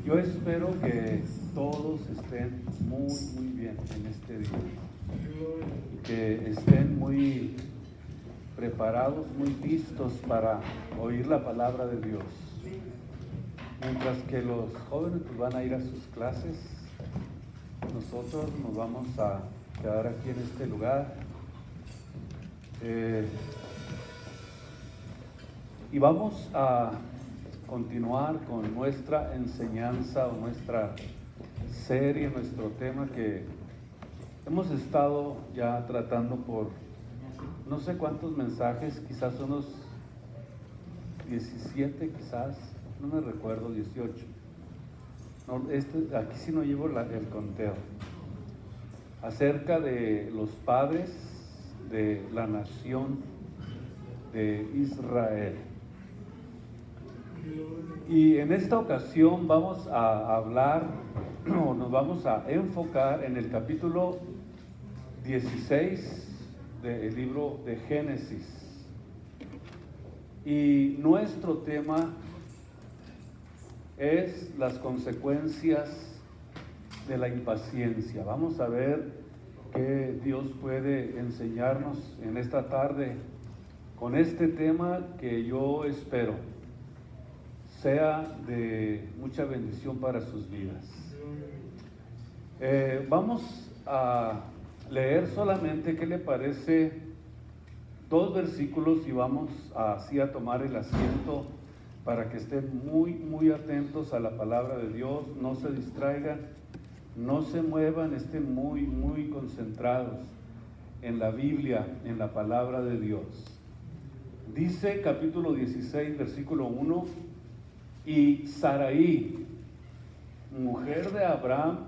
Yo espero que todos estén muy, muy bien en este día, que estén muy preparados, muy listos para oír la palabra de Dios. Mientras que los jóvenes pues, van a ir a sus clases, nosotros nos vamos a quedar aquí en este lugar y vamos a continuar con nuestra enseñanza o nuestra serie, nuestro tema que hemos estado ya tratando por no sé cuántos mensajes, quizás unos 17, quizás, no me recuerdo, 18. No, aquí sí no llevo el conteo. Acerca de los padres de la nación de Israel. Y en esta ocasión vamos a hablar, o nos vamos a enfocar en el capítulo 16 del libro de Génesis. Y nuestro tema es las consecuencias de la impaciencia. Vamos a ver qué Dios puede enseñarnos en esta tarde con este tema que yo espero sea de mucha bendición para sus vidas. Vamos a leer solamente, ¿qué le parece? 2 versículos y vamos así a tomar el asiento para que estén muy, muy atentos a la palabra de Dios, no se distraigan, no se muevan, estén muy, muy concentrados en la Biblia, en la palabra de Dios. Dice capítulo 16, versículo 1, y Saraí, mujer de Abraham,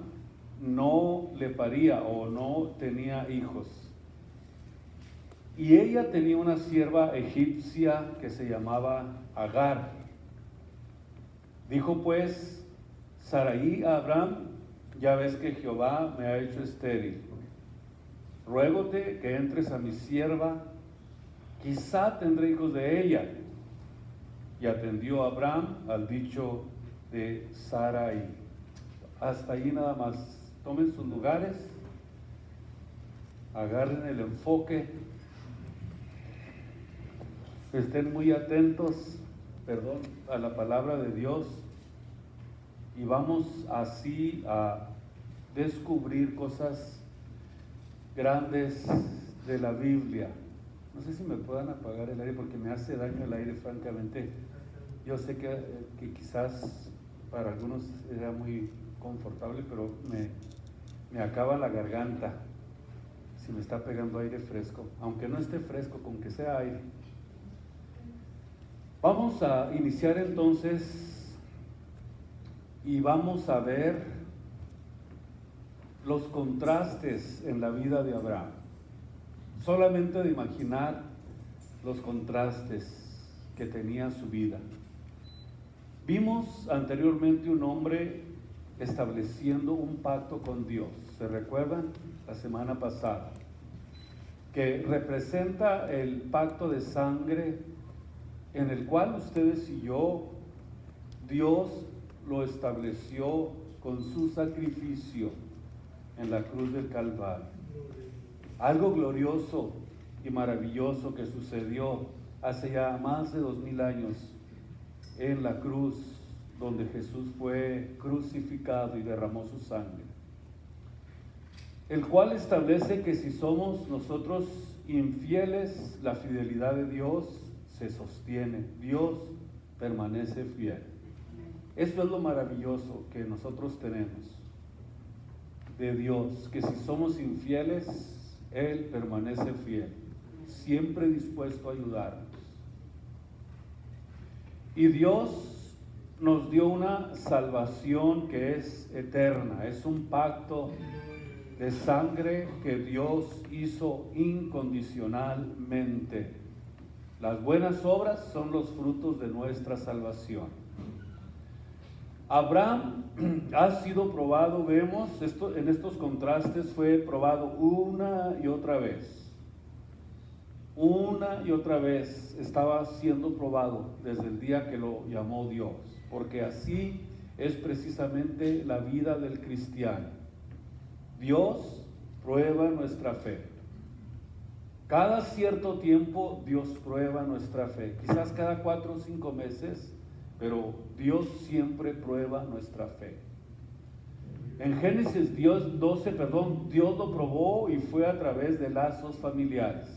no le paría o no tenía hijos. Y ella tenía una sierva egipcia que se llamaba Agar. Dijo pues Saraí a Abraham: ya ves que Jehová me ha hecho estéril. Ruégote que entres a mi sierva, quizá tendré hijos de ella. Y atendió Abraham al dicho de Saraí. Hasta ahí nada más. Tomen sus lugares, agarren el enfoque, estén muy atentos, a la palabra de Dios, y vamos así a descubrir cosas grandes de la Biblia. No sé si me puedan apagar el aire porque me hace daño el aire, francamente. Yo sé que quizás para algunos era muy confortable, pero me acaba la garganta si me está pegando aire fresco, aunque no esté fresco, con que sea aire. Vamos a iniciar entonces y vamos a ver los contrastes en la vida de Abraham. Solamente de imaginar los contrastes que tenía su vida. Vimos anteriormente un hombre estableciendo un pacto con Dios, ¿se recuerdan? La semana pasada, que representa el pacto de sangre en el cual ustedes y yo, Dios lo estableció con su sacrificio en la cruz del Calvario. Algo glorioso y maravilloso que sucedió hace ya más de 2000 años en la cruz, donde Jesús fue crucificado y derramó su sangre, el cual establece que si somos nosotros infieles, la fidelidad de Dios se sostiene, Dios permanece fiel. Esto es lo maravilloso que nosotros tenemos de Dios, que si somos infieles, Él permanece fiel, siempre dispuesto a ayudarnos. Y Dios nos dio una salvación que es eterna, es un pacto de sangre que Dios hizo incondicionalmente. Las buenas obras son los frutos de nuestra salvación. Abraham ha sido probado, vemos, en estos contrastes fue probado una y otra vez. Una y otra vez estaba siendo probado desde el día que lo llamó Dios, porque así es precisamente la vida del cristiano. Dios prueba nuestra fe. Cada cierto tiempo Dios prueba nuestra fe. Quizás cada 4 o 5 meses, pero Dios siempre prueba nuestra fe. En Génesis Dios lo probó y fue a través de lazos familiares.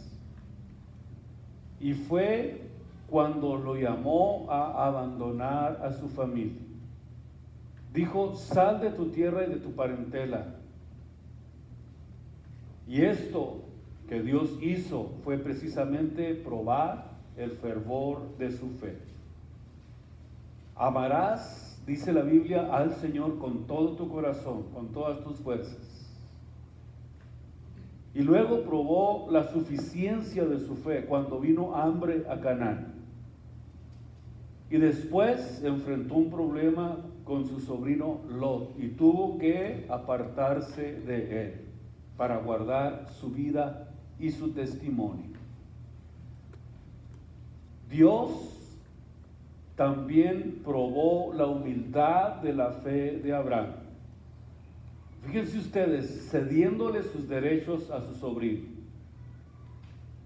Y fue cuando lo llamó a abandonar a su familia. Dijo: sal de tu tierra y de tu parentela. Y esto que Dios hizo fue precisamente probar el fervor de su fe. Amarás, dice la Biblia, al Señor con todo tu corazón, con todas tus fuerzas. Y luego probó la suficiencia de su fe cuando vino hambre a Canaán. Y después enfrentó un problema con su sobrino Lot y tuvo que apartarse de él para guardar su vida y su testimonio. Dios también probó la humildad de la fe de Abraham. Fíjense ustedes, cediéndole sus derechos a su sobrino,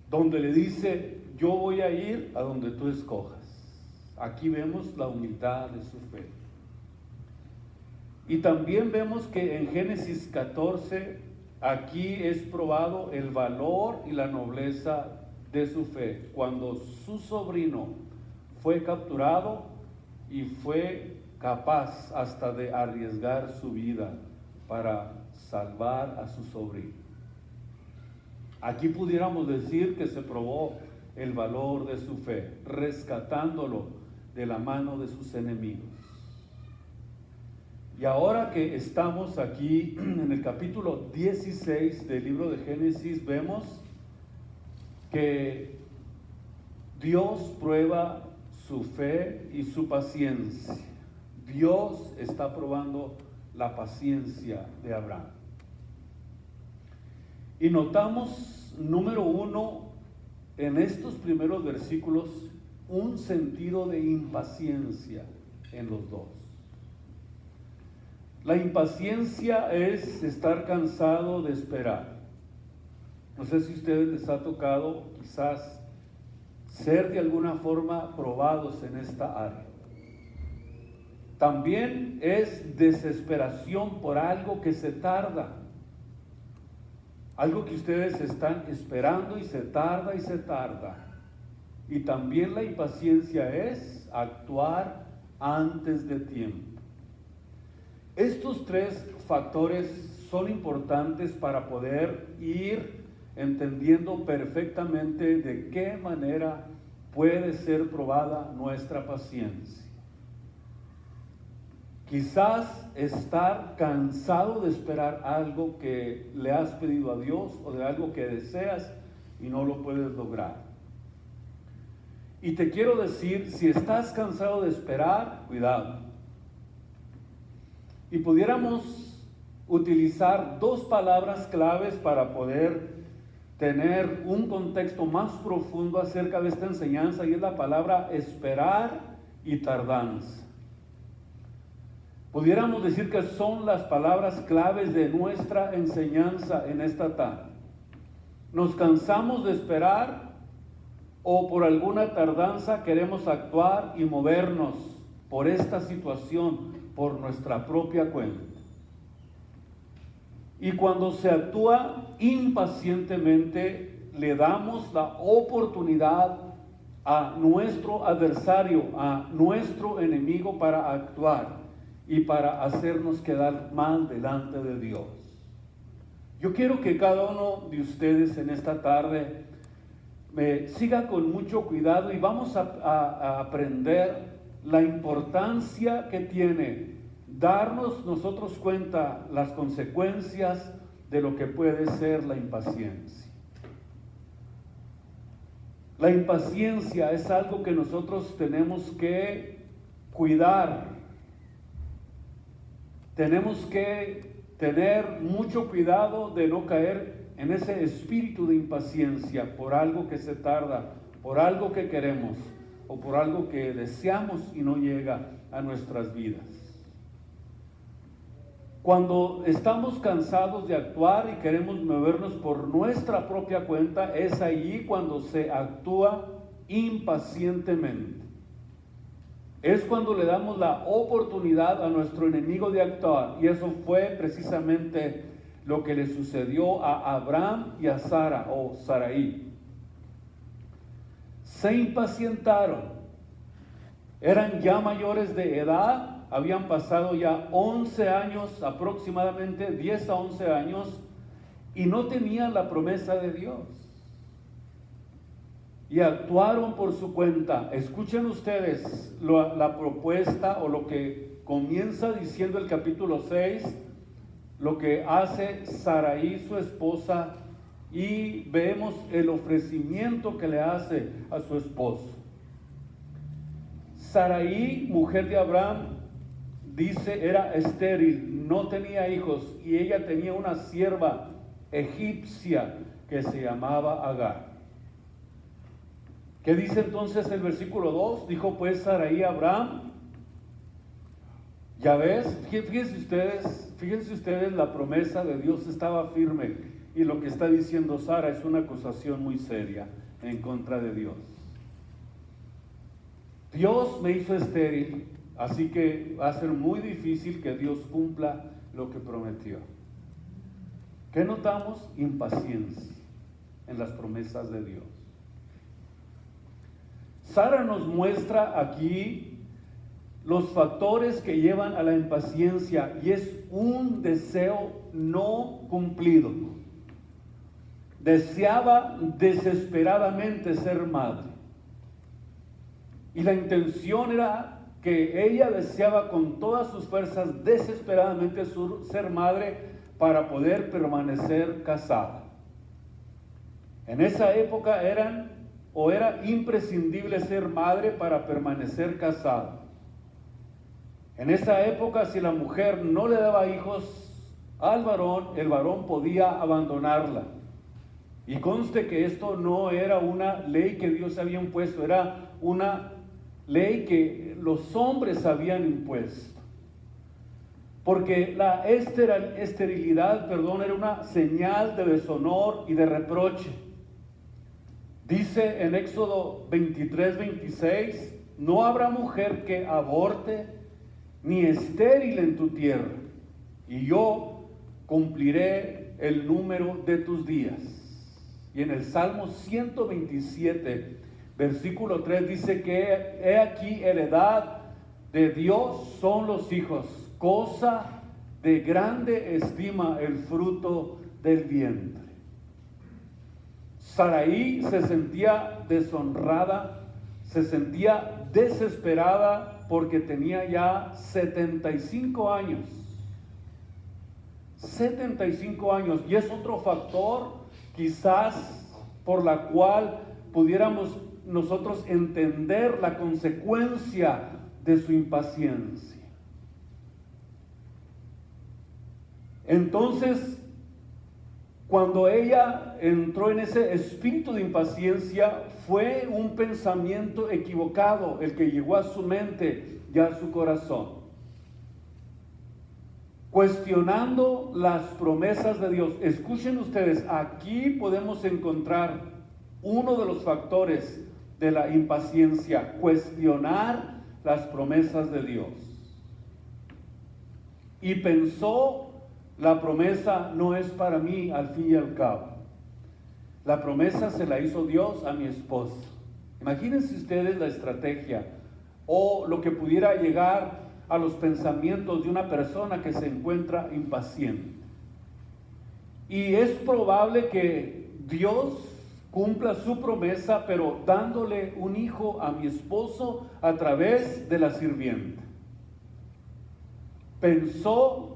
donde le dice: yo voy a ir a donde tú escojas. Aquí vemos la humildad de su fe. Y también vemos que en Génesis 14, aquí es probado el valor y la nobleza de su fe, cuando su sobrino fue capturado y fue capaz hasta de arriesgar su vida para salvar a su sobrino. Aquí pudiéramos decir que se probó el valor de su fe, rescatándolo de la mano de sus enemigos. Y ahora que estamos aquí en el capítulo 16 del libro de Génesis, vemos que Dios prueba su fe y su paciencia. Dios está probando la paciencia de Abraham. Y notamos, número 1, en estos primeros versículos, un sentido de impaciencia en los dos. La impaciencia es estar cansado de esperar. No sé si a ustedes les ha tocado quizás ser de alguna forma probados en esta área. También es desesperación por algo que se tarda. Algo que ustedes están esperando y se tarda y se tarda. Y también la impaciencia es actuar antes de tiempo. Estos 3 factores son importantes para poder ir entendiendo perfectamente de qué manera puede ser probada nuestra paciencia. Quizás estar cansado de esperar algo que le has pedido a Dios o de algo que deseas y no lo puedes lograr. Y te quiero decir, si estás cansado de esperar, cuidado. Y pudiéramos utilizar 2 palabras claves para poder tener un contexto más profundo acerca de esta enseñanza, y es la palabra esperar y tardanza. Pudiéramos decir que son las palabras claves de nuestra enseñanza en esta tarde. Nos cansamos de esperar, o por alguna tardanza queremos actuar y movernos por esta situación por nuestra propia cuenta. Y cuando se actúa impacientemente, le damos la oportunidad a nuestro adversario, a nuestro enemigo, para actuar y para hacernos quedar mal delante de Dios. Yo quiero que cada uno de ustedes en esta tarde me siga con mucho cuidado, y vamos a aprender la importancia que tiene darnos nosotros cuenta las consecuencias de lo que puede ser la impaciencia. La impaciencia es algo que nosotros tenemos que cuidar. Tenemos que tener mucho cuidado de no caer en ese espíritu de impaciencia por algo que se tarda, por algo que queremos o por algo que deseamos y no llega a nuestras vidas. Cuando estamos cansados de actuar y queremos movernos por nuestra propia cuenta, es allí cuando se actúa impacientemente. Es cuando le damos la oportunidad a nuestro enemigo de actuar. Y eso fue precisamente lo que le sucedió a Abraham y a Sara o Sarai. Se impacientaron. Eran ya mayores de edad. Habían pasado ya 11 años, aproximadamente 10 a 11 años, y no tenían la promesa de Dios. Y actuaron por su cuenta. Escuchen ustedes la propuesta o lo que comienza diciendo el capítulo 6, lo que hace Sarai, su esposa, y vemos el ofrecimiento que le hace a su esposo. Sarai, mujer de Abraham, dice, era estéril, no tenía hijos, y ella tenía una sierva egipcia que se llamaba Agar. ¿Qué dice entonces el versículo 2? Dijo pues Sarai a Abraham, ya ves, fíjense ustedes, la promesa de Dios estaba firme, y lo que está diciendo Sara es una acusación muy seria en contra de Dios. Dios me hizo estéril, así que va a ser muy difícil que Dios cumpla lo que prometió. ¿Qué notamos? Impaciencia en las promesas de Dios. Sara nos muestra aquí los factores que llevan a la impaciencia, y es un deseo no cumplido. Deseaba desesperadamente ser madre. Y la intención era que ella deseaba con todas sus fuerzas desesperadamente ser madre para poder permanecer casada. En esa época era imprescindible ser madre para permanecer casada. En esa época, si la mujer no le daba hijos al varón, el varón podía abandonarla. Y conste que esto no era una ley que Dios había impuesto, era una ley que los hombres habían impuesto. Porque la esterilidad, era una señal de deshonor y de reproche. Dice en Éxodo 23-26, no habrá mujer que aborte ni estéril en tu tierra, y yo cumpliré el número de tus días. Y en el Salmo 127, versículo 3 dice que he aquí heredad de Dios son los hijos, cosa de grande estima el fruto del vientre. Sarai se sentía deshonrada, se sentía desesperada porque tenía ya 75 años. 75 años, y es otro factor quizás por la cual pudiéramos nosotros entender la consecuencia de su impaciencia. Entonces, cuando ella entró en ese espíritu de impaciencia, fue un pensamiento equivocado el que llegó a su mente y a su corazón. Cuestionando las promesas de Dios. Escuchen ustedes, aquí podemos encontrar uno de los factores de la impaciencia: cuestionar las promesas de Dios. Y pensó, la promesa no es para mí al fin y al cabo. La promesa se la hizo Dios a mi esposo. Imagínense ustedes la estrategia o lo que pudiera llegar a los pensamientos de una persona que se encuentra impaciente. Y es probable que Dios cumpla su promesa, pero dándole un hijo a mi esposo a través de la sirvienta. Pensó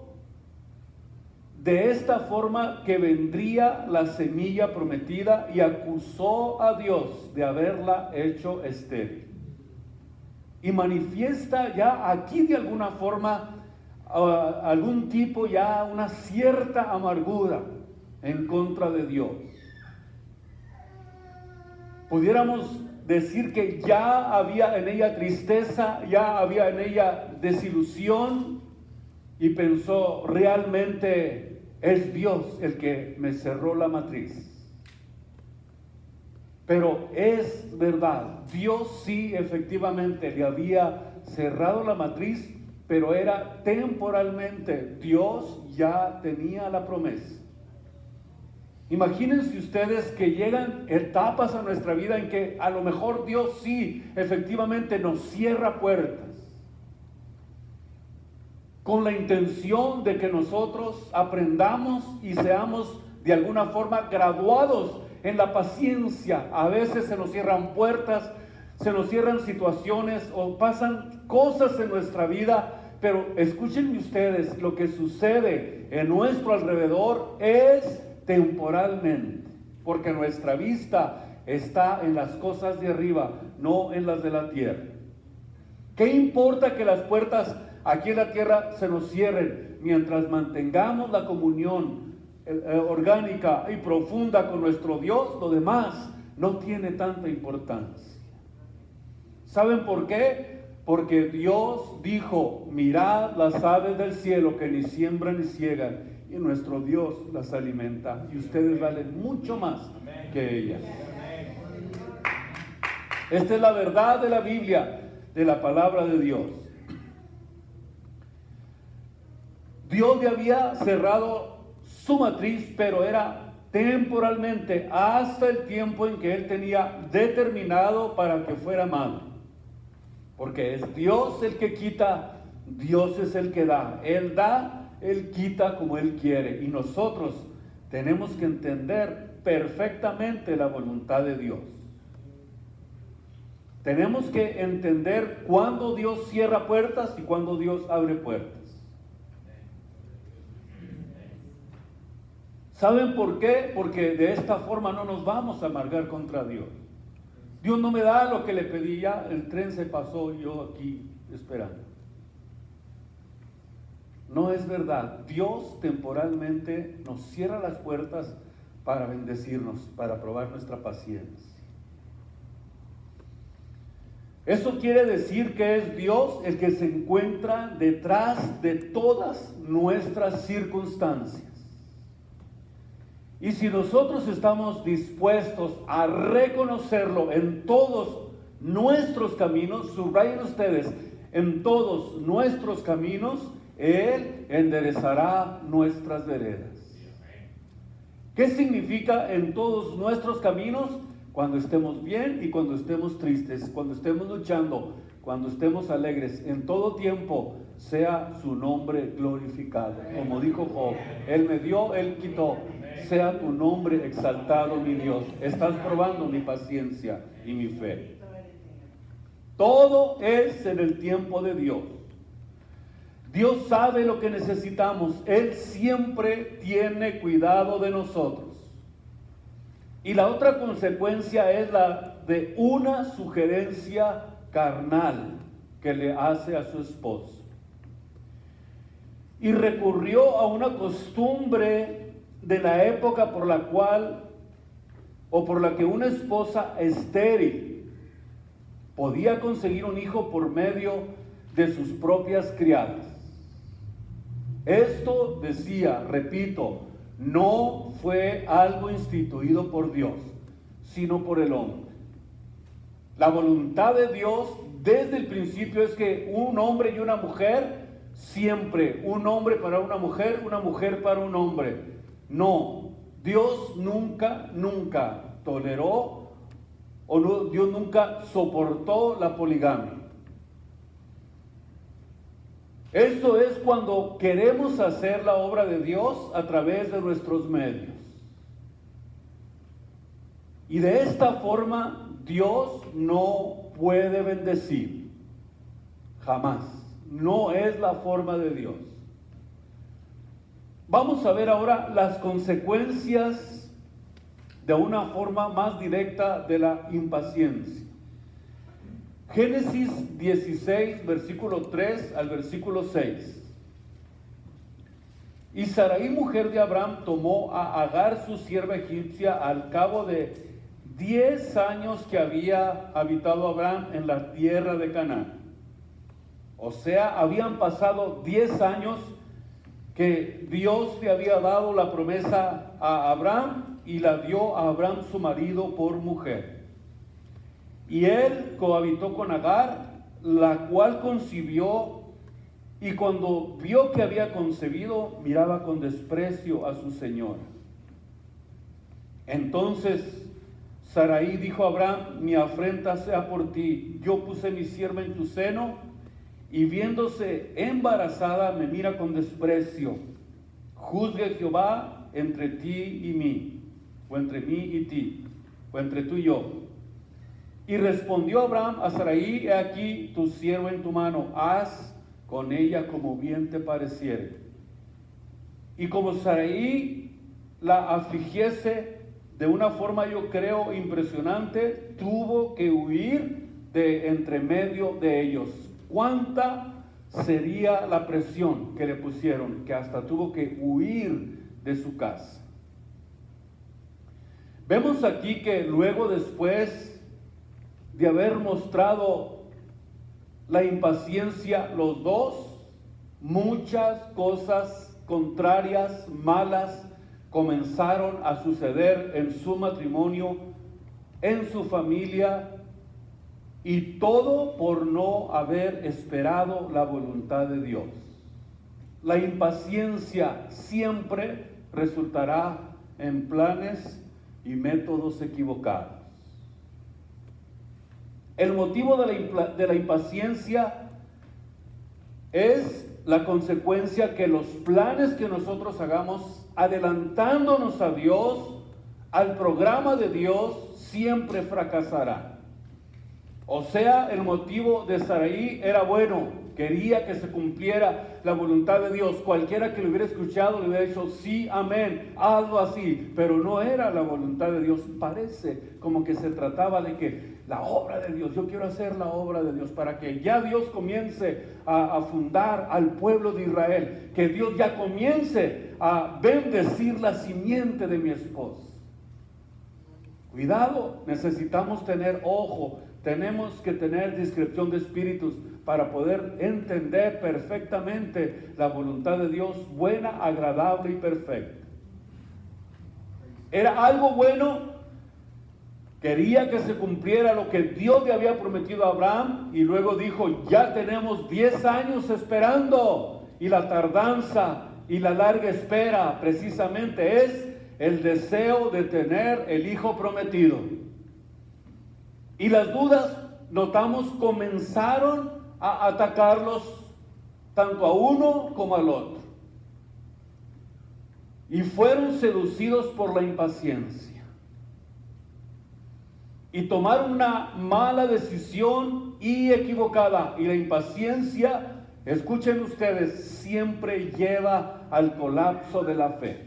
de esta forma que vendría la semilla prometida y acusó a Dios de haberla hecho estéril. Y manifiesta ya aquí de alguna forma algún tipo, ya una cierta amargura en contra de Dios. Pudiéramos decir que ya había en ella tristeza, ya había en ella desilusión, y pensó, realmente es Dios el que me cerró la matriz. Pero es verdad, Dios sí efectivamente le había cerrado la matriz, pero era temporalmente. Dios ya tenía la promesa. Imagínense ustedes que llegan etapas a nuestra vida en que a lo mejor Dios sí efectivamente nos cierra puertas, con la intención de que nosotros aprendamos y seamos de alguna forma graduados en la paciencia. A veces se nos cierran puertas, se nos cierran situaciones o pasan cosas en nuestra vida, pero escúchenme ustedes, lo que sucede en nuestro alrededor es temporalmente, porque nuestra vista está en las cosas de arriba, no en las de la tierra. ¿Qué importa que las puertas aquí en la tierra se nos cierren mientras mantengamos la comunión orgánica y profunda con nuestro Dios? Lo demás no tiene tanta importancia. ¿Saben por qué? Porque Dios dijo, mirad las aves del cielo que ni siembran ni ciegan, y nuestro Dios las alimenta, y ustedes valen mucho más que ellas. Esta es la verdad de la Biblia, de la palabra de Dios. Dios le había cerrado su matriz, pero era temporalmente, hasta el tiempo en que Él tenía determinado para que fuera amado. Porque es Dios el que quita, Dios es el que da. Él da, Él quita como Él quiere. Y nosotros tenemos que entender perfectamente la voluntad de Dios. Tenemos que entender cuándo Dios cierra puertas y cuándo Dios abre puertas. ¿Saben por qué? Porque de esta forma no nos vamos a amargar contra Dios. Dios no me da lo que le pedí, ya el tren se pasó y yo aquí esperando. No es verdad. Dios temporalmente nos cierra las puertas para bendecirnos, para probar nuestra paciencia. Eso quiere decir que es Dios el que se encuentra detrás de todas nuestras circunstancias. Y si nosotros estamos dispuestos a reconocerlo en todos nuestros caminos, subrayen ustedes, en todos nuestros caminos, Él enderezará nuestras veredas. ¿Qué significa en todos nuestros caminos? Cuando estemos bien y cuando estemos tristes, cuando estemos luchando, cuando estemos alegres, en todo tiempo sea su nombre glorificado. Como dijo Job, Él me dio, Él quitó. Sea tu nombre exaltado, mi Dios. Estás probando mi paciencia y mi fe. Todo es en el tiempo de Dios. Dios sabe lo que necesitamos. Él siempre tiene cuidado de nosotros. Y la otra consecuencia es la de una sugerencia carnal que le hace a su esposo. Y recurrió a una costumbre de la época por la cual, o por la que una esposa estéril podía conseguir un hijo por medio de sus propias criadas. Esto decía, repito, no fue algo instituido por Dios, sino por el hombre. La voluntad de Dios desde el principio es que un hombre y una mujer, siempre un hombre para una mujer para un hombre. No, Dios nunca toleró, o no, Dios nunca soportó la poligamia. Eso es cuando queremos hacer la obra de Dios a través de nuestros medios. Y de esta forma Dios no puede bendecir. Jamás. No es la forma de Dios. Vamos a ver ahora las consecuencias de una forma más directa de la impaciencia. Génesis 16, versículo 3 al versículo 6. Y Sarai, mujer de Abraham, tomó a Agar, su sierva egipcia, al cabo de 10 años que había habitado Abraham en la tierra de Canaán. O sea, habían pasado 10 años que Dios le había dado la promesa a Abraham y la dio a Abraham su marido por mujer. Y él cohabitó con Agar, la cual concibió, y cuando vio que había concebido, miraba con desprecio a su señora. Entonces Sarai dijo a Abraham: mi afrenta sea por ti, yo puse mi sierva en tu seno, y viéndose embarazada me mira con desprecio. Juzgue Jehová entre ti y mí, o entre mí y ti, o entre tú y yo. Y respondió Abraham a Sarai: he aquí tu sierva en tu mano, haz con ella como bien te pareciere. Y como Sarai la afligiese de una forma, yo creo, impresionante, tuvo que huir de entre medio de ellos. ¿Cuánta sería la presión que le pusieron? Que hasta tuvo que huir de su casa. Vemos aquí que luego, después de haber mostrado la impaciencia los dos, muchas cosas contrarias, malas, comenzaron a suceder en su matrimonio, en su familia, y todo por no haber esperado la voluntad de Dios. La impaciencia siempre resultará en planes y métodos equivocados. El motivo de la impaciencia es la consecuencia que los planes que nosotros hagamos adelantándonos a Dios, al programa de Dios, siempre fracasarán. O sea, el motivo de Sarai era bueno, quería que se cumpliera la voluntad de Dios. Cualquiera que lo hubiera escuchado le hubiera dicho: sí, amén, hazlo así. Pero no era la voluntad de Dios. Parece como que se trataba de que la obra de Dios, yo quiero hacer la obra de Dios para que ya Dios comience a fundar al pueblo de Israel, que Dios ya comience a bendecir la simiente de mi esposa. Cuidado, necesitamos tener ojo, tenemos que tener discreción de espíritus para poder entender perfectamente la voluntad de Dios, buena, agradable y perfecta. Era algo bueno, quería que se cumpliera lo que Dios le había prometido a Abraham, y luego dijo: ya tenemos 10 años esperando, y la tardanza y la larga espera precisamente es el deseo de tener el hijo prometido. Y las dudas, notamos, comenzaron a atacarlos tanto a uno como al otro. Y fueron seducidos por la impaciencia. Y tomaron una mala decisión y equivocada. Y la impaciencia, escuchen ustedes, siempre lleva al colapso de la fe.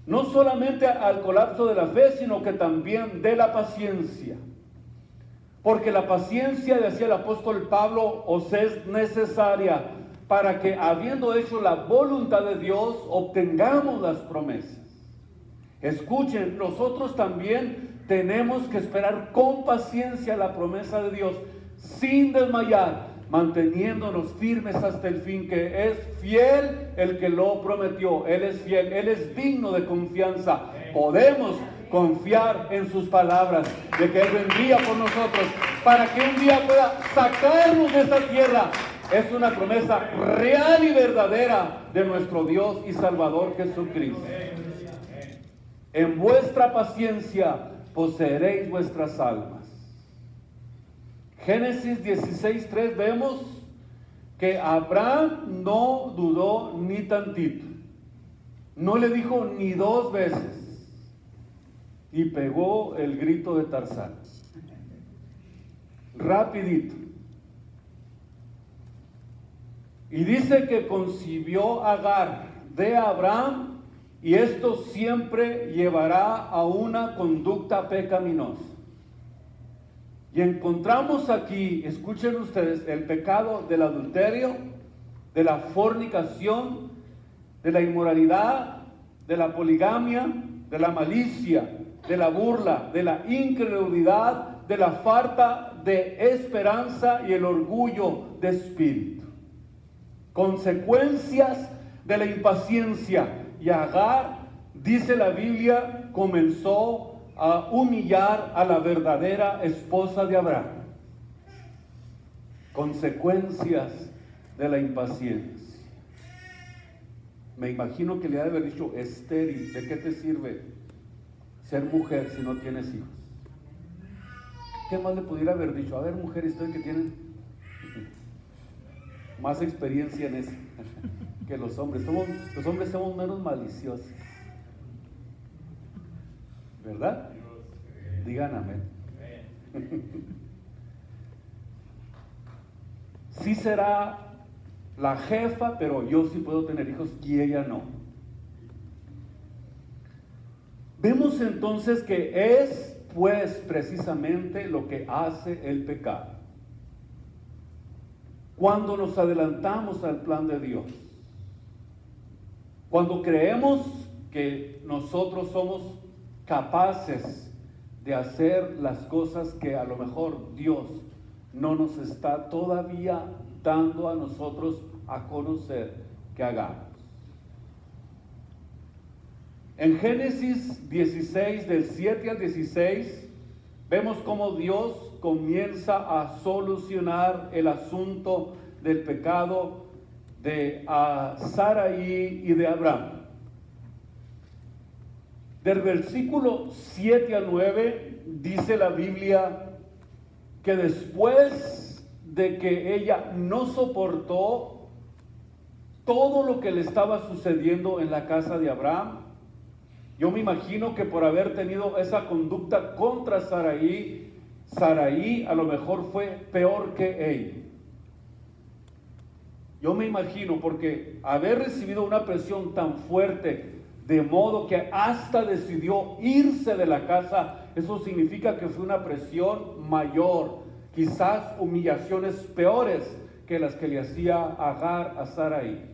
No solamente al colapso de la fe, sino que también de la paciencia. Porque la paciencia, decía el apóstol Pablo, os es necesaria para que, habiendo hecho la voluntad de Dios, obtengamos las promesas. Escuchen, nosotros también tenemos que esperar con paciencia la promesa de Dios, sin desmayar, manteniéndonos firmes hasta el fin, que es fiel el que lo prometió. Él es fiel, Él es digno de confianza. Podemos confiar en sus palabras, de que Él vendría por nosotros, para que un día pueda sacarnos de esta tierra. Es una promesa real y verdadera de nuestro Dios y Salvador Jesucristo. En vuestra paciencia poseeréis vuestras almas. Génesis 16:3 vemos que Abraham no dudó ni tantito. No le dijo ni dos veces. Y pegó el grito de Tarzán. Rapidito. Y dice que concibió Agar de Abraham, y esto siempre llevará a una conducta pecaminosa. Y encontramos aquí, escuchen ustedes, el pecado del adulterio, de la fornicación, de la inmoralidad, de la poligamia, de la malicia, de la burla, de la incredulidad, de la falta de esperanza y el orgullo de espíritu. consecuencias de la impaciencia. Y Agar, dice la Biblia, comenzó a humillar a la verdadera esposa de Abraham. Consecuencias de la impaciencia. Me imagino que le ha de haber dicho: estéril, ¿de qué te sirve ser mujer si no tienes hijos? ¿Qué más le pudiera haber dicho? A ver, mujeres, ustedes que tienen más experiencia en eso que los hombres. Los hombres somos menos maliciosos, ¿verdad? Digan amén. Sí será la jefa, pero yo sí puedo tener hijos y ella no. Vemos entonces que es pues precisamente lo que hace el pecado. Cuando nos adelantamos al plan de Dios, cuando creemos que nosotros somos capaces de hacer las cosas que a lo mejor Dios no nos está todavía dando a nosotros a conocer que hagamos. En Génesis 16, del 7 al 16, vemos cómo Dios comienza a solucionar el asunto del pecado de Saraí y de Abraham. Del versículo 7 al 9 dice la Biblia que después de que ella no soportó todo lo que le estaba sucediendo en la casa de Abraham, yo me imagino que por haber tenido esa conducta contra Saraí, Saraí a lo mejor fue peor que ella. Yo me imagino, porque haber recibido una presión tan fuerte, de modo que hasta decidió irse de la casa, eso significa que fue una presión mayor, quizás humillaciones peores que las que le hacía Agar a Saraí.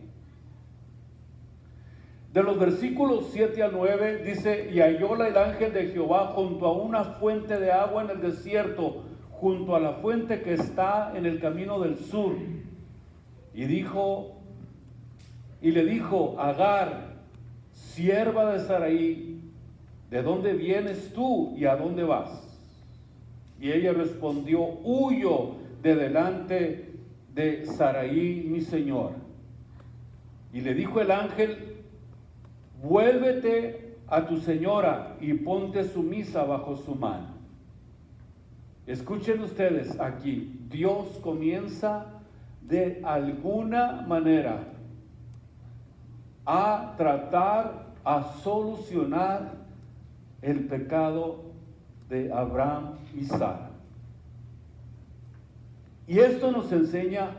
De los versículos 7 al 9 dice: y hallóla el ángel de Jehová junto a una fuente de agua en el desierto, junto a la fuente que está en el camino del sur. Y le dijo: Agar, sierva de Saraí, ¿de dónde vienes tú y a dónde vas? Y ella respondió: huyo de delante de Saraí, mi señor. Y le dijo el ángel: vuélvete a tu señora y ponte sumisa bajo su mano. Escuchen ustedes aquí, Dios comienza de alguna manera a tratar, a solucionar el pecado de Abraham y Sara. Y esto nos enseña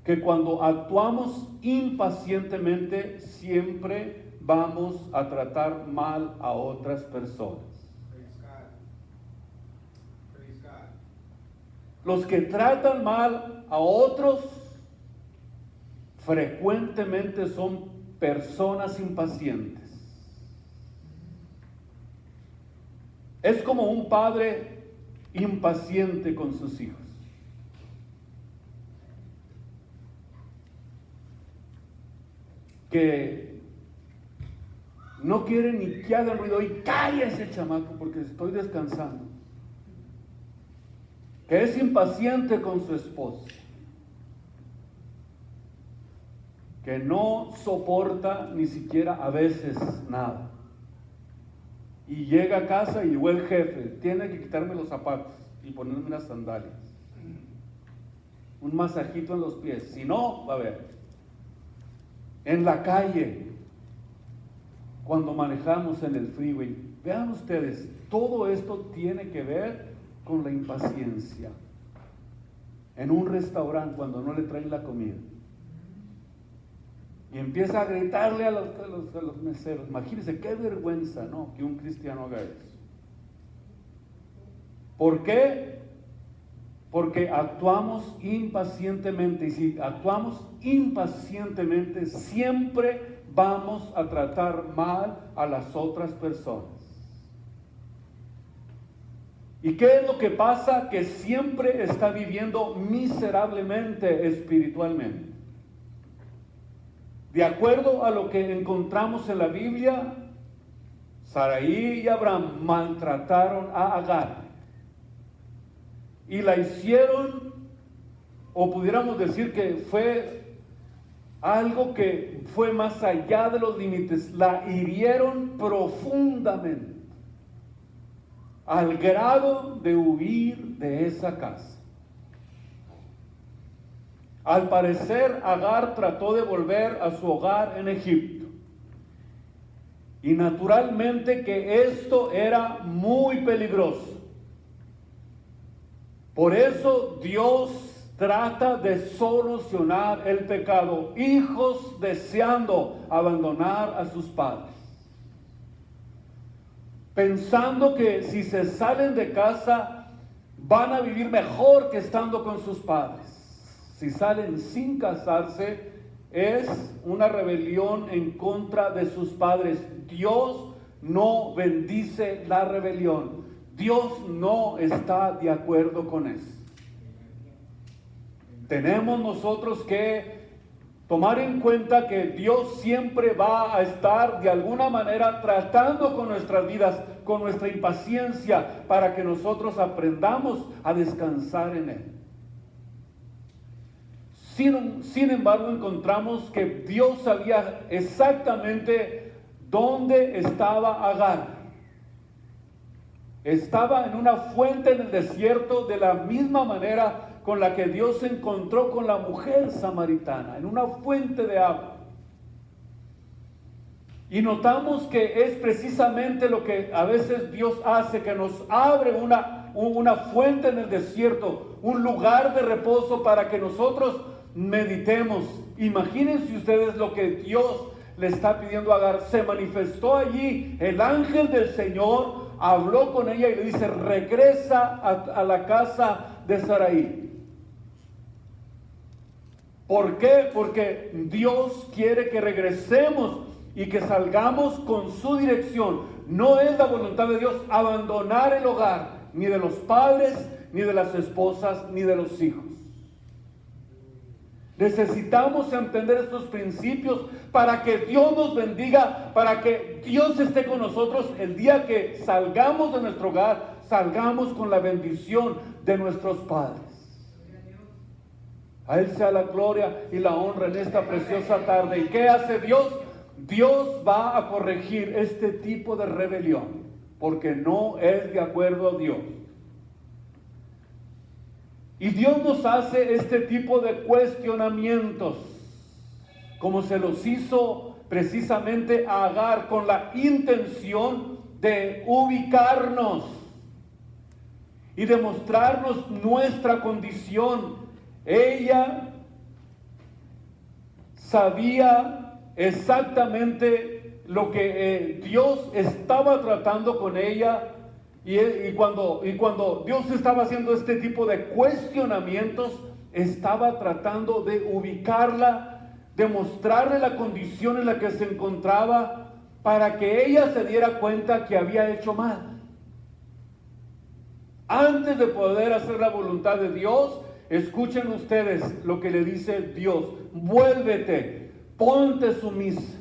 que cuando actuamos impacientemente, siempre vamos a tratar mal a otras personas. Los que tratan mal a otros frecuentemente son personas impacientes. Es como un padre impaciente con sus hijos. Que no quiere ni que haga ruido y cállese, chamaco, porque estoy descansando. Que es impaciente con su esposa. Que no soporta ni siquiera a veces nada. Y llega a casa y llegó el jefe, tiene que quitarme los zapatos y ponerme unas sandalias. Un masajito en los pies, si no, va a ver. En la calle, cuando manejamos en el freeway, vean ustedes, todo esto tiene que ver con la impaciencia. En un restaurante, cuando no le traen la comida, y empieza a gritarle a los meseros. Imagínense qué vergüenza, ¿no?, que un cristiano haga eso. ¿Por qué? Porque actuamos impacientemente, y si actuamos impacientemente, siempre vamos a tratar mal a las otras personas. ¿Y qué es lo que pasa? Que siempre está viviendo miserablemente espiritualmente. De acuerdo a lo que encontramos en la Biblia, Sarai y Abraham maltrataron a Agar y la hicieron, o pudiéramos decir que fue algo que fue más allá de los límites, la hirieron profundamente, al grado de huir de esa casa. Al parecer, Agar trató de volver a su hogar en Egipto. Y naturalmente que esto era muy peligroso. Por eso Dios trata de solucionar el pecado. Hijos deseando abandonar a sus padres, pensando que si se salen de casa van a vivir mejor que estando con sus padres. Si salen sin casarse, es una rebelión en contra de sus padres. Dios no bendice la rebelión. Dios no está de acuerdo con eso. Tenemos nosotros que tomar en cuenta que Dios siempre va a estar de alguna manera tratando con nuestras vidas, con nuestra impaciencia, para que nosotros aprendamos a descansar en Él. Sin embargo, encontramos que Dios sabía exactamente dónde estaba Agar. Estaba en una fuente en el desierto, de la misma manera con la que Dios se encontró con la mujer samaritana, en una fuente de agua. Y notamos que es precisamente lo que a veces Dios hace, que nos abre una fuente en el desierto, un lugar de reposo para que nosotros meditemos. Imagínense ustedes lo que Dios le está pidiendo a Agar. Se manifestó allí el ángel del Señor, habló con ella y le dice: regresa a la casa de Sarai. ¿Por qué? Porque Dios quiere que regresemos y que salgamos con su dirección. No es la voluntad de Dios abandonar el hogar, ni de los padres, ni de las esposas, ni de los hijos. Necesitamos entender estos principios para que Dios nos bendiga, para que Dios esté con nosotros el día que salgamos de nuestro hogar, salgamos con la bendición de nuestros padres. A Él sea la gloria y la honra en esta preciosa tarde. ¿Y qué hace Dios? Dios va a corregir este tipo de rebelión, porque no es de acuerdo a Dios. Y Dios nos hace este tipo de cuestionamientos, como se los hizo precisamente a Agar, con la intención de ubicarnos y de mostrarnos nuestra condición. Ella sabía exactamente lo que Dios estaba tratando con ella. Y cuando Dios estaba haciendo este tipo de cuestionamientos, estaba tratando de ubicarla, de mostrarle la condición en la que se encontraba, para que ella se diera cuenta que había hecho mal. Antes de poder hacer la voluntad de Dios, escuchen ustedes lo que le dice Dios: vuélvete, ponte sumisa.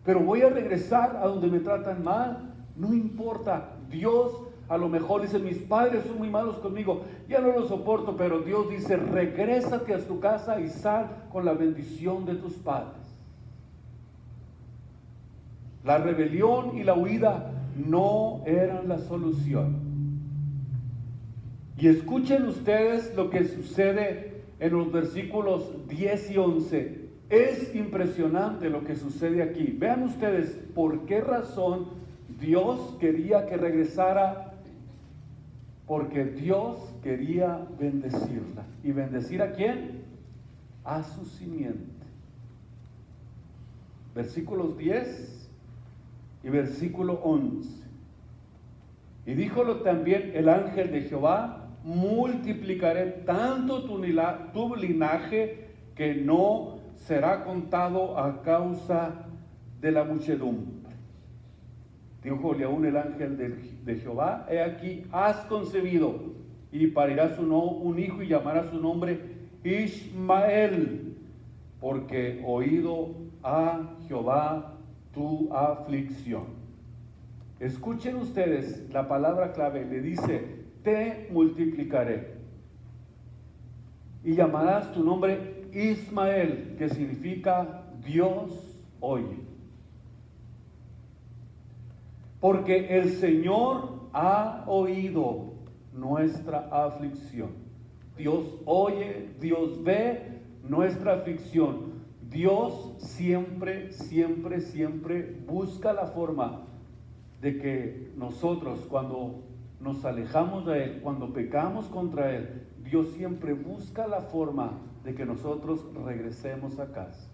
Pero voy a regresar a donde me tratan mal. No importa. Dios a lo mejor dice: mis padres son muy malos conmigo, ya no los soporto. Pero Dios dice: regrésate a tu casa y sal con la bendición de tus padres. La rebelión y la huida no eran la solución. Y escuchen ustedes lo que sucede en los versículos 10 y 11. Es impresionante lo que sucede aquí. Vean ustedes por qué razón Dios quería que regresara. Porque Dios quería bendecirla. ¿Y bendecir a quién? A su simiente. Versículos 10 y versículo 11. Y díjolo también el ángel de Jehová: multiplicaré tanto tu linaje que no será contado a causa de la muchedumbre. Díjole aún el ángel de Jehová: he aquí, has concebido y parirás un hijo y llamarás su nombre Ismael, porque oído a Jehová tu aflicción. Escuchen ustedes la palabra clave, le dice, te multiplicaré. Y llamarás tu nombre Ismael, que significa Dios oye. Porque el Señor ha oído nuestra aflicción. Dios oye, Dios ve nuestra aflicción. Dios siempre, siempre, siempre busca la forma de que nosotros, cuando nos alejamos de Él, cuando pecamos contra Él, Dios siempre busca la forma de que nosotros regresemos a casa.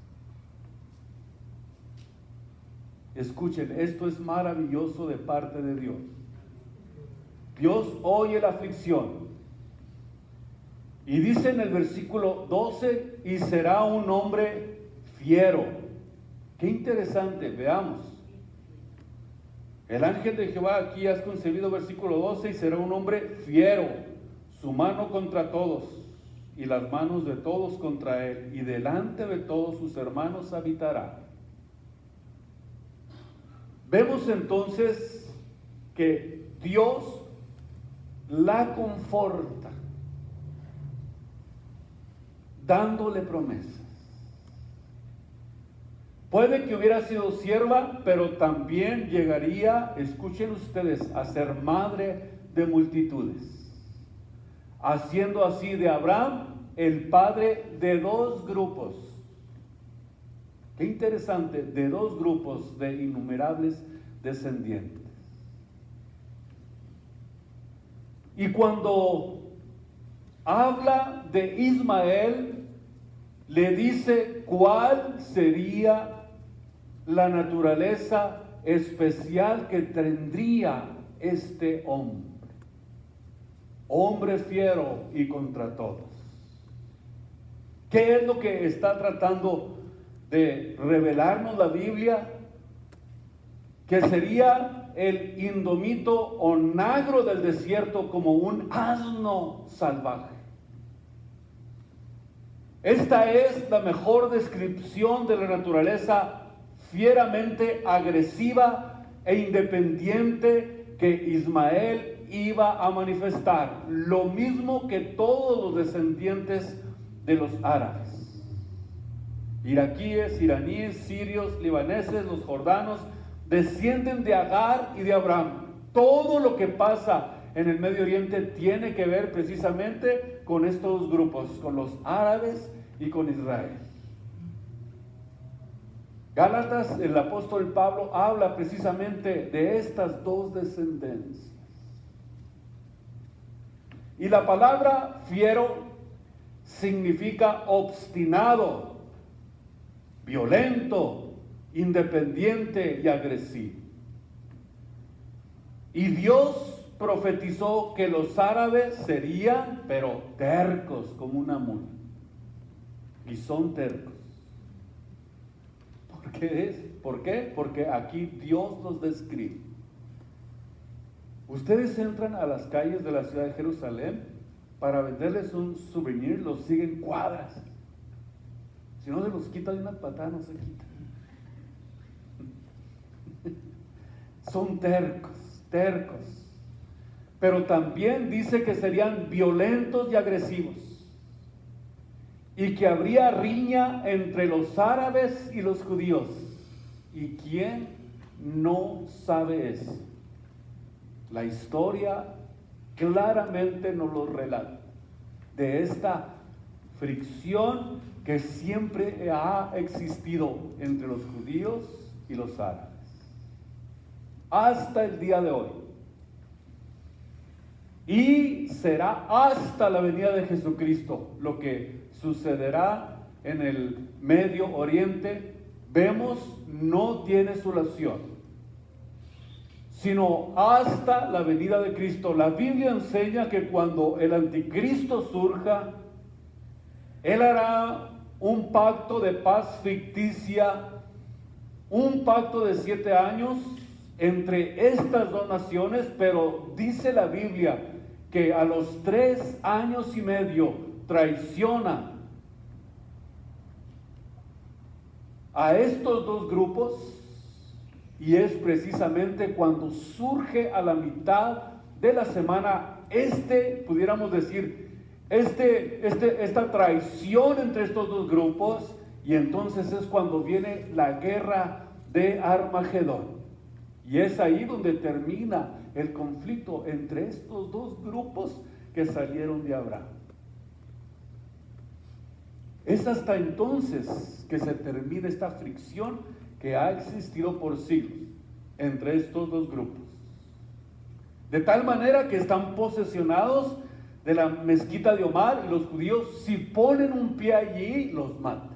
Escuchen, esto es maravilloso de parte de Dios. Dios oye la aflicción. Y dice en el versículo 12, y será un hombre fiero. Qué interesante, veamos. El ángel de Jehová aquí has concebido, versículo 12, y será un hombre fiero, su mano contra todos, y las manos de todos contra él, y delante de todos sus hermanos habitará. Vemos entonces que Dios la conforta, dándole promesas. Puede que hubiera sido sierva, pero también llegaría, escuchen ustedes, a ser madre de multitudes, haciendo así de Abraham el padre de dos grupos. Qué interesante, de dos grupos de innumerables descendientes. Y cuando habla de Ismael, le dice cuál sería la naturaleza especial que tendría este hombre. Hombre fiero y contra todos. ¿Qué es lo que está tratando de revelarnos la Biblia? Que sería el indomito o negro del desierto, como un asno salvaje. Esta es la mejor descripción de la naturaleza fieramente agresiva e independiente que Ismael iba a manifestar, lo mismo que todos los descendientes de los árabes, iraquíes, iraníes, sirios, libaneses, los jordanos, descienden de Agar y de Abraham. Todo lo que pasa en el Medio Oriente tiene que ver precisamente con estos dos grupos, con los árabes y con Israel. Gálatas, el apóstol Pablo habla precisamente de estas dos descendencias. Y la palabra fiero significa obstinado, violento, independiente y agresivo. Y Dios profetizó que los árabes serían, pero tercos como una mula. Y son tercos. ¿Por qué? Porque aquí Dios los describe. Ustedes entran a las calles de la ciudad de Jerusalén para venderles un souvenir, los siguen cuadras. Si no se los quita de una patada, no se quita. Son tercos. Pero también dice que serían violentos y agresivos. Y que habría riña entre los árabes y los judíos. ¿Y quién no sabe eso? La historia claramente nos lo relata. De esta fricción que siempre ha existido entre los judíos y los árabes. Hasta el día de hoy. Y será hasta la venida de Jesucristo lo que sucederá en el Medio Oriente. Vemos, no tiene solución, sino hasta la venida de Cristo. La Biblia enseña que cuando el anticristo surja, Él hará un pacto de paz ficticia, un pacto de 7 años entre estas dos naciones, pero dice la Biblia que a los 3 años y medio traiciona a estos dos grupos, y es precisamente cuando surge a la mitad de la semana pudiéramos decir, esta traición entre estos dos grupos, y entonces es cuando viene la guerra de Armagedón. Y es ahí donde termina el conflicto entre estos dos grupos que salieron de Abraham. Es hasta entonces que se termina esta fricción que ha existido por siglos entre estos dos grupos. De tal manera que están posesionados de la mezquita de Omar, y los judíos, si ponen un pie allí, los matan.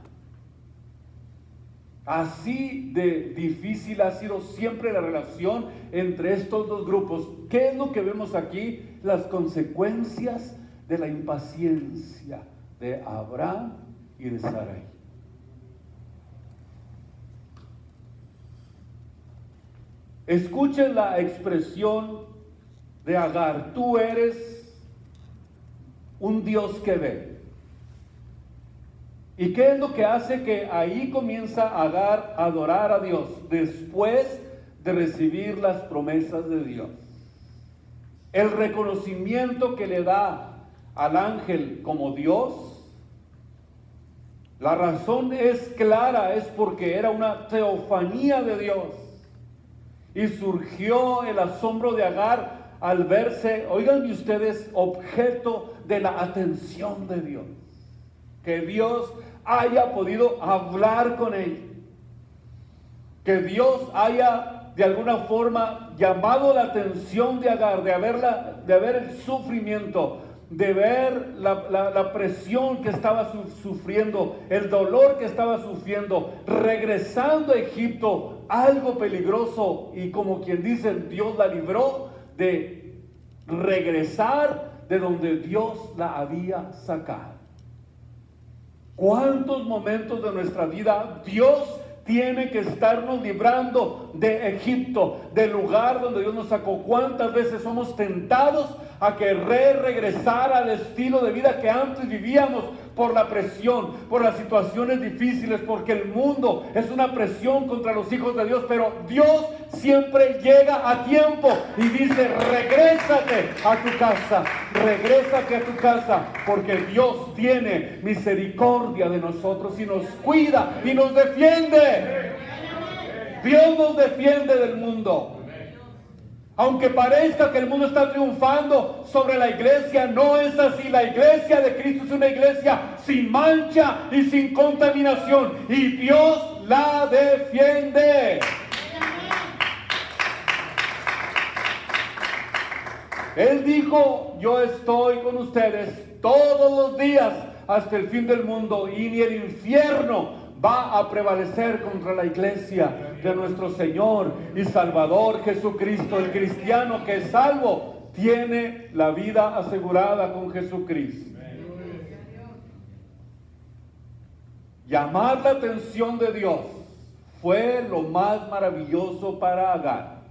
Así de difícil ha sido siempre la relación entre estos dos grupos. ¿Qué es lo que vemos aquí? Las consecuencias de la impaciencia de Abraham y de Sarai. Escuchen la expresión de Agar: tú eres un Dios que ve. ¿Y qué es lo que hace que ahí comienza Agar a adorar a Dios después de recibir las promesas de Dios? El reconocimiento que le da al ángel como Dios. La razón es clara, es porque era una teofanía de Dios. Y surgió el asombro de Agar al verse, oigan ustedes, objeto de la atención de Dios. Que Dios haya podido hablar con ella. Que Dios haya de alguna forma llamado la atención de Agar, de ver el sufrimiento, de ver la presión que estaba sufriendo, el dolor que estaba sufriendo, regresando a Egipto, algo peligroso, y como quien dice, Dios la libró de regresar de donde Dios la había sacado. ¿Cuántos momentos de nuestra vida Dios tiene que estarnos librando de Egipto, del lugar donde Dios nos sacó? ¿Cuántas veces somos tentados a querer regresar al estilo de vida que antes vivíamos por la presión, por las situaciones difíciles, porque el mundo es una presión contra los hijos de Dios? Pero Dios siempre llega a tiempo y dice: regrésate a tu casa, regrésate a tu casa, porque Dios tiene misericordia de nosotros y nos cuida y nos defiende. Dios nos defiende del mundo. Aunque parezca que el mundo está triunfando sobre la iglesia, no es así. La iglesia de Cristo es una iglesia sin mancha y sin contaminación, y Dios la defiende. Él dijo: yo estoy con ustedes todos los días hasta el fin del mundo, y ni el infierno va a prevalecer contra la iglesia de nuestro Señor y Salvador Jesucristo. El cristiano que es salvo tiene la vida asegurada con Jesucristo. Llamar la atención de Dios fue lo más maravilloso para Agar.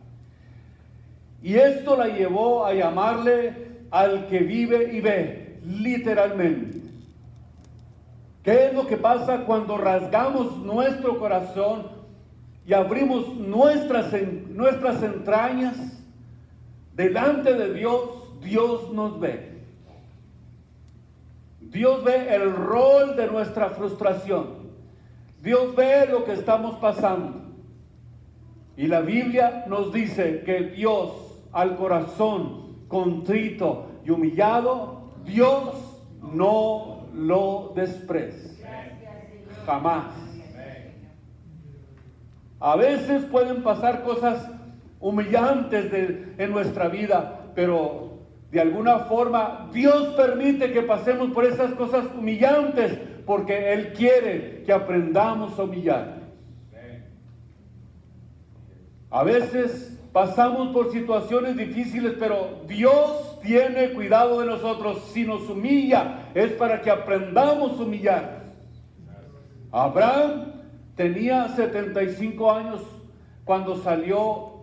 Y esto la llevó a llamarle al que vive y ve, literalmente. ¿Qué es lo que pasa cuando rasgamos nuestro corazón y abrimos nuestras entrañas delante de Dios? Dios nos ve. Dios ve el rol de nuestra frustración. Dios ve lo que estamos pasando. Y la Biblia nos dice que Dios, al corazón contrito y humillado, Dios no lo desprecia. Jamás. A veces pueden pasar cosas humillantes en nuestra vida, pero de alguna forma Dios permite que pasemos por esas cosas humillantes, porque Él quiere que aprendamos a humillarnos. A veces pasamos por situaciones difíciles, pero Dios tiene cuidado de nosotros. Si nos humilla, es para que aprendamos a humillarnos. Abraham tenía 75 años cuando salió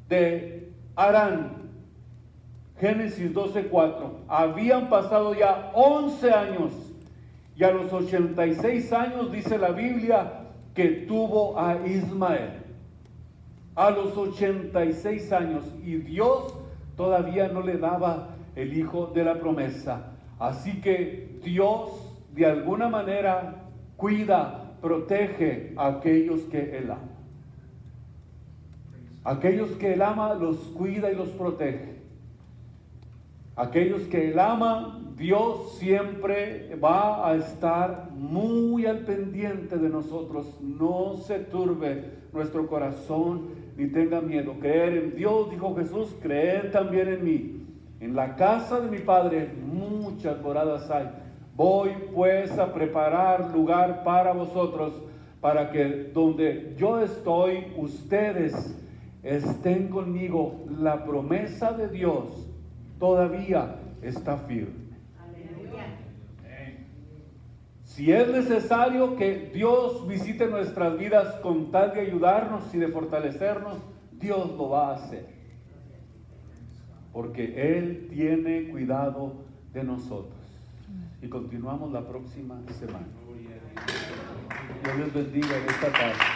de Harán. Génesis 12:4. Habían pasado ya 11 años, y a los 86 años dice la Biblia que tuvo a Ismael a los 86 años, y Dios todavía no le daba el hijo de la promesa. Así que Dios de alguna manera cuida, protege a aquellos que Él ama. Aquellos que Él ama los cuida y los protege. Aquellos que Él ama, Dios siempre va a estar muy al pendiente de nosotros. No se turbe nuestro corazón ni tenga miedo. Creer en Dios, dijo Jesús, creer también en mí. En la casa de mi Padre muchas moradas hay. Voy pues a preparar lugar para vosotros, para que donde yo estoy, ustedes estén conmigo. La promesa de Dios todavía está firme. Si es necesario que Dios visite nuestras vidas con tal de ayudarnos y de fortalecernos, Dios lo va a hacer. Porque Él tiene cuidado de nosotros. Y continuamos la próxima semana. Dios les bendiga en esta tarde.